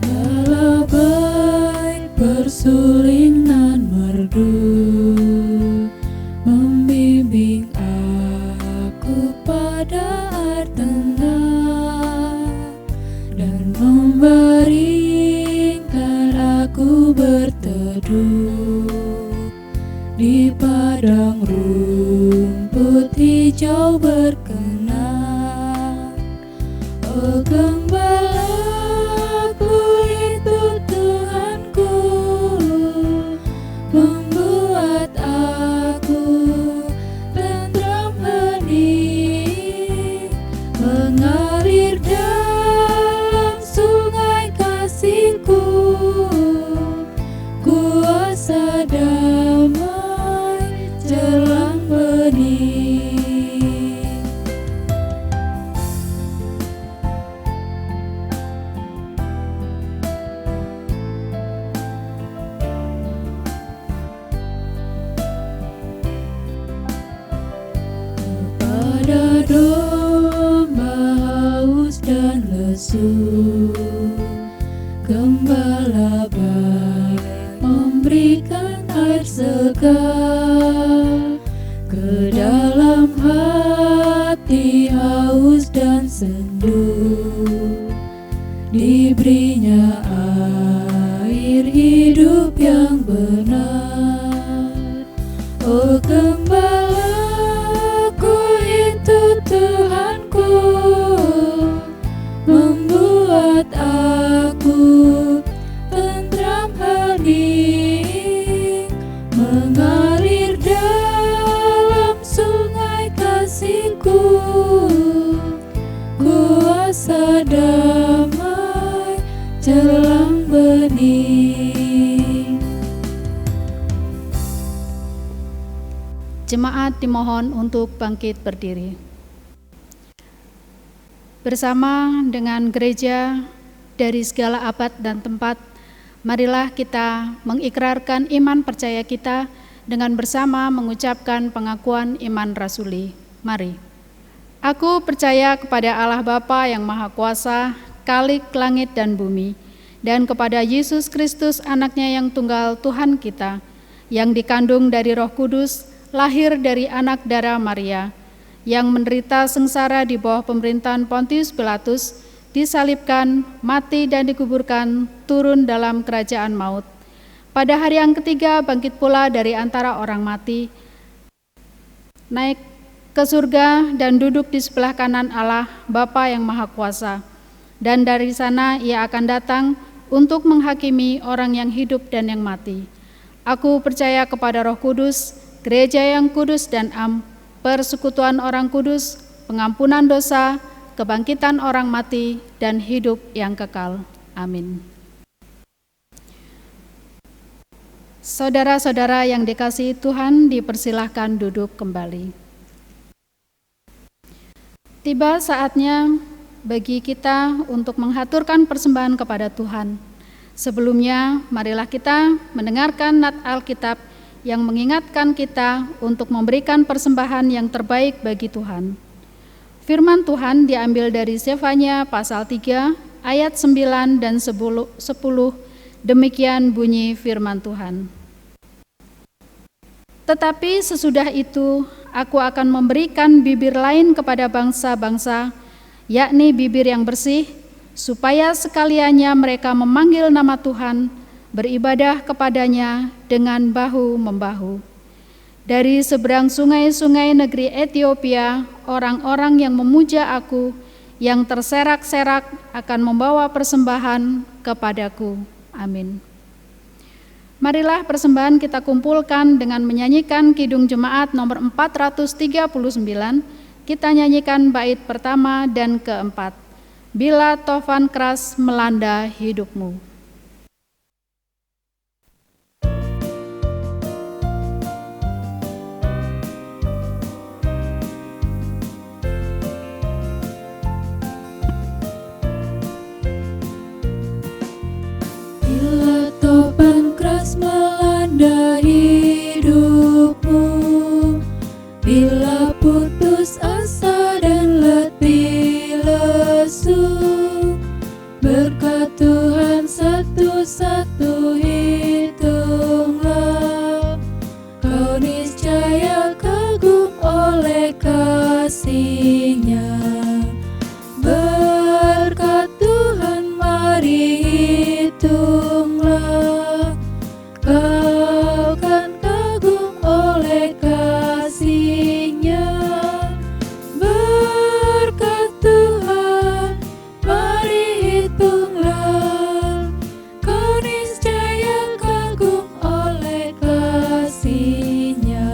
Gembala baik bersuling nan merdu, membimbing aku pada air tengah, dan membaringkan aku berteduh di padang rumput hijau berkenan. Oh gembalaku itu Tuhanku, membuat aku tentram hening, mengalir dalam sungai kasih-Ku, kuasa damai jelang bening. Pada domba haus dan lesu, gembala baik memberikan air segar ke dalam hati haus dan sendu. Diberinya air hidup yang benar. Oh gembalaku itu Tuhanku, membuat aku tentram hening, mengalir dalam sungai kasih-Ku, kuasa damai jelang bening. Jemaat dimohon untuk bangkit berdiri. Bersama dengan gereja dari segala abad dan tempat, marilah kita mengikrarkan iman percaya kita dengan bersama mengucapkan pengakuan iman rasuli. Mari. Aku percaya kepada Allah Bapa yang Maha Kuasa, Khalik langit dan bumi, dan kepada Yesus Kristus anaknya yang tunggal Tuhan kita, yang dikandung dari Roh Kudus, lahir dari anak darah Maria, yang menderita sengsara di bawah pemerintahan Pontius Pilatus, disalibkan, mati dan dikuburkan, turun dalam kerajaan maut. Pada hari yang ketiga bangkit pula dari antara orang mati, naik ke surga dan duduk di sebelah kanan Allah Bapa yang Maha Kuasa. Dan dari sana ia akan datang untuk menghakimi orang yang hidup dan yang mati. Aku percaya kepada Roh Kudus, gereja yang kudus dan am, persekutuan orang kudus, pengampunan dosa, kebangkitan orang mati, dan hidup yang kekal. Amin. Saudara-saudara yang dikasihi Tuhan, dipersilahkan duduk kembali. Tiba saatnya bagi kita untuk menghaturkan persembahan kepada Tuhan. Sebelumnya, marilah kita mendengarkan nat Alkitab yang mengingatkan kita untuk memberikan persembahan yang terbaik bagi Tuhan. Firman Tuhan diambil dari Zefanya pasal 3 ayat 9 dan 10. Demikian bunyi firman Tuhan. Tetapi sesudah itu aku akan memberikan bibir lain kepada bangsa-bangsa, yakni bibir yang bersih, supaya sekaliannya mereka memanggil nama Tuhan, beribadah kepadanya dengan bahu-membahu. Dari seberang sungai-sungai negeri Etiopia, orang-orang yang memuja aku, yang terserak-serak akan membawa persembahan kepadaku. Amin. Marilah persembahan kita kumpulkan dengan menyanyikan Kidung Jemaat nomor 439. Kita nyanyikan bait pertama dan keempat. Bila tofan keras melanda hidupmu. Bila topan keras melanda hidupmu, bila putus asa dan letih lesu, berkat Tuhan satu-satu hitunglah, kau niscaya kagum oleh kasih-Nya. Berkat Tuhan mari hitunglah, kau kan kagum oleh kasih-Nya. Berkat Tuhan mari hitunglah, kau niscaya kagum oleh kasih-Nya.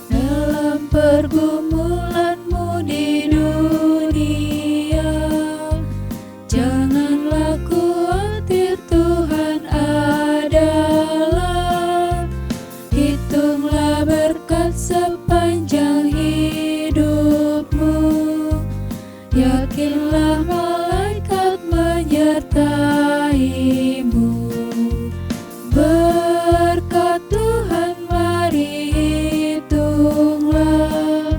Dalam pergumulanmu di dunia, janganlah khawatir, Tuhan adalah. Hitunglah berkat sepanjang hidupmu, yakinlah malaikat menyertaimu. Berkat Tuhan mari hitunglah,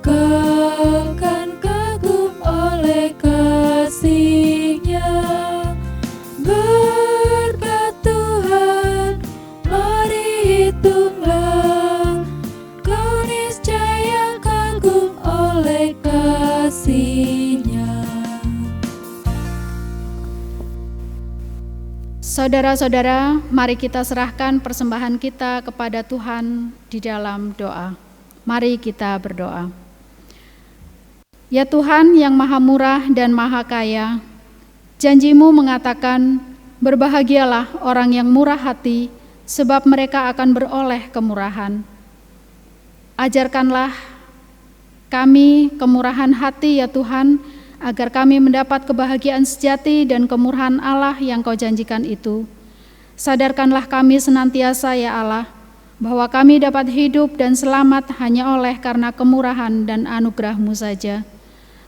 kau kan kagum oleh kasih-Nya. Berkat Tuhan mari hitunglah, kau niscaya kagum oleh kasih-Nya. Saudara-saudara, mari kita serahkan persembahan kita kepada Tuhan di dalam doa. Mari kita berdoa. Ya Tuhan yang maha murah dan maha kaya, janji-Mu mengatakan, berbahagialah orang yang murah hati, sebab mereka akan beroleh kemurahan. Ajarkanlah kami kemurahan hati ya Tuhan, agar kami mendapat kebahagiaan sejati dan kemurahan Allah yang Kau janjikan itu. Sadarkanlah kami senantiasa ya Allah, bahwa kami dapat hidup dan selamat hanya oleh karena kemurahan dan anugerah-Mu saja.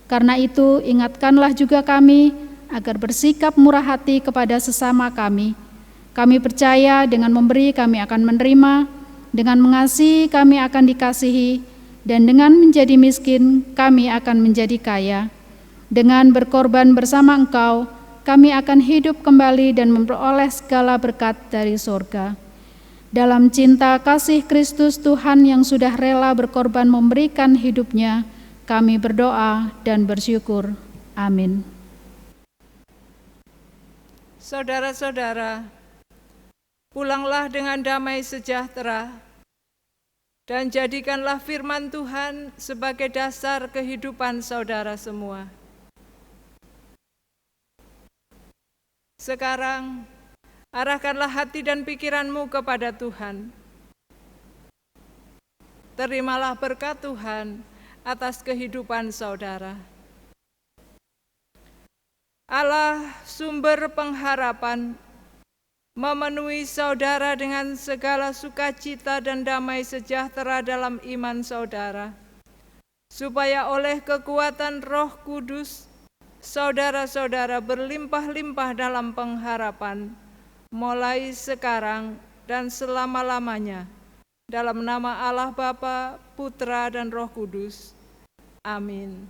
Karena itu ingatkanlah juga kami agar bersikap murah hati kepada sesama kami. Kami percaya dengan memberi kami akan menerima, dengan mengasihi kami akan dikasihi, dan dengan menjadi miskin kami akan menjadi kaya. Dengan berkorban bersama Engkau, kami akan hidup kembali dan memperoleh segala berkat dari sorga. Dalam cinta kasih Kristus Tuhan yang sudah rela berkorban memberikan hidupnya, kami berdoa dan bersyukur. Amin. Saudara-saudara, pulanglah dengan damai sejahtera dan jadikanlah firman Tuhan sebagai dasar kehidupan saudara semua. Sekarang, arahkanlah hati dan pikiranmu kepada Tuhan. Terimalah berkat Tuhan atas kehidupan saudara. Allah, sumber pengharapan, memenuhi saudara dengan segala sukacita dan damai sejahtera dalam iman saudara, supaya oleh kekuatan Roh Kudus, saudara-saudara berlimpah-limpah dalam pengharapan, mulai sekarang dan selama-lamanya, dalam nama Allah Bapa, Putra, dan Roh Kudus. Amin.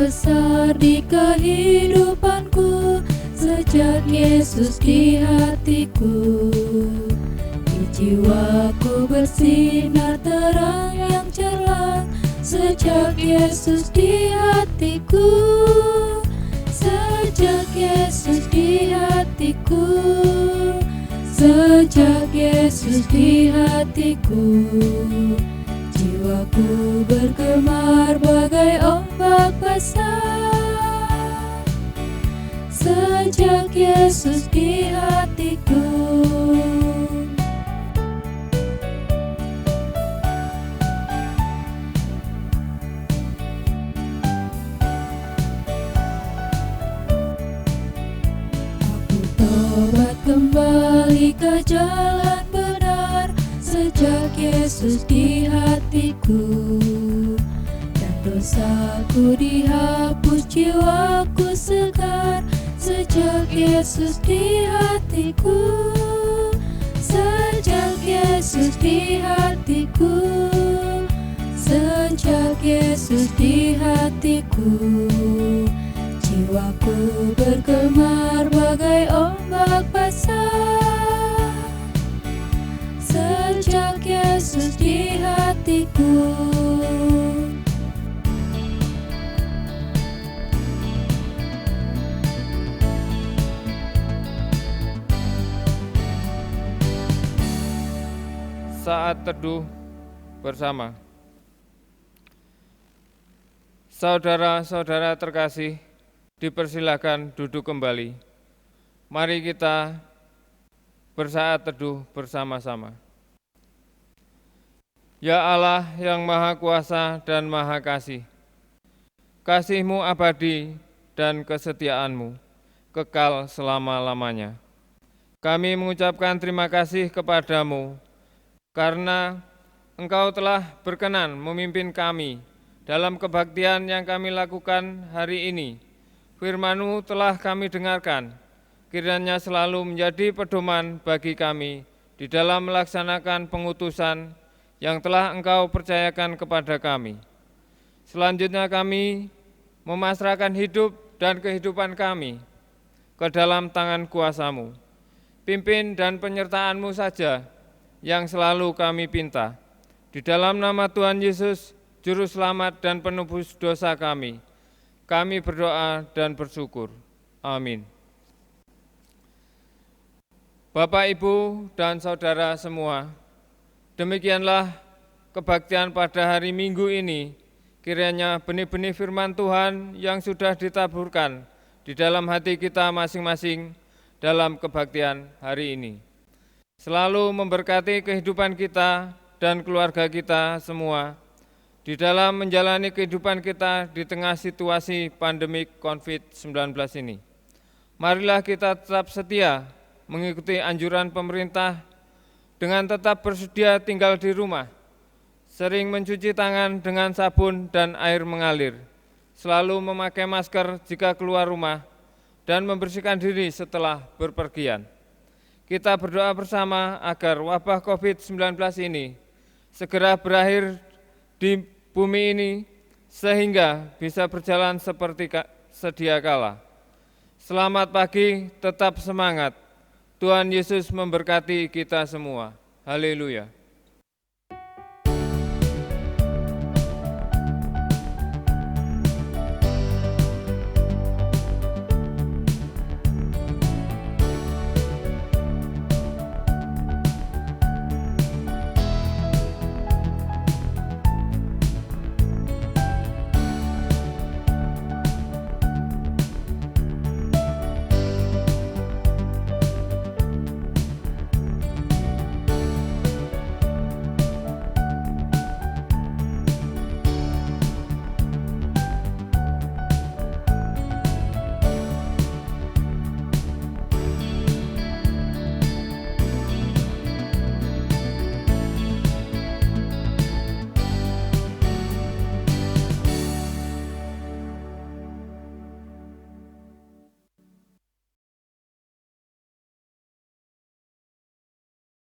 Besar di kehidupanku sejak Yesus di hatiku. Di jiwaku bersinar terang yang cerah sejak Yesus di hatiku. Sejak Yesus di hatiku. Sejak Yesus di hatiku. Jiwaku bergemar bagai ombak besar sejak Yesus di hatiku. Aku tobat kembali ke jalan benar sejak Yesus di hatiku, dan dosaku dihapus, jiwaku segar sejak Yesus di hatiku. Sejak Yesus di hatiku. Sejak Yesus di hatiku. Jiwaku bergemar bagai ombak besar sejak Yesus di hatiku. Saat teduh bersama. Saudara-saudara terkasih, dipersilakan duduk kembali. Mari kita bersaat teduh bersama-sama. Ya Allah yang Maha Kuasa dan Maha Kasih, kasih-Mu abadi dan kesetiaan-Mu kekal selama-lamanya. Kami mengucapkan terima kasih kepadamu karena Engkau telah berkenan memimpin kami dalam kebaktian yang kami lakukan hari ini. Firman-Mu telah kami dengarkan, kiranya selalu menjadi pedoman bagi kami di dalam melaksanakan pengutusan yang telah Engkau percayakan kepada kami. Selanjutnya kami memasrahkan hidup dan kehidupan kami ke dalam tangan kuasa-Mu. Pimpin dan penyertaan-Mu saja yang selalu kami pinta. Di dalam nama Tuhan Yesus, Juru Selamat dan penebus dosa kami berdoa dan bersyukur. Amin. Bapak, Ibu, dan saudara semua, demikianlah kebaktian pada hari Minggu ini Kiranya benih-benih firman Tuhan yang sudah ditaburkan di dalam hati kita masing-masing dalam kebaktian hari ini selalu memberkati kehidupan kita dan keluarga kita semua di dalam menjalani kehidupan kita di tengah situasi pandemik COVID-19 ini. Marilah kita tetap setia mengikuti anjuran pemerintah dengan tetap bersedia tinggal di rumah, sering mencuci tangan dengan sabun dan air mengalir, selalu memakai masker jika keluar rumah, dan membersihkan diri setelah berpergian. Kita berdoa bersama agar wabah COVID-19 ini segera berakhir di bumi ini sehingga bisa berjalan seperti sedia kala. Selamat pagi, tetap semangat. Tuhan Yesus memberkati kita semua. Haleluya.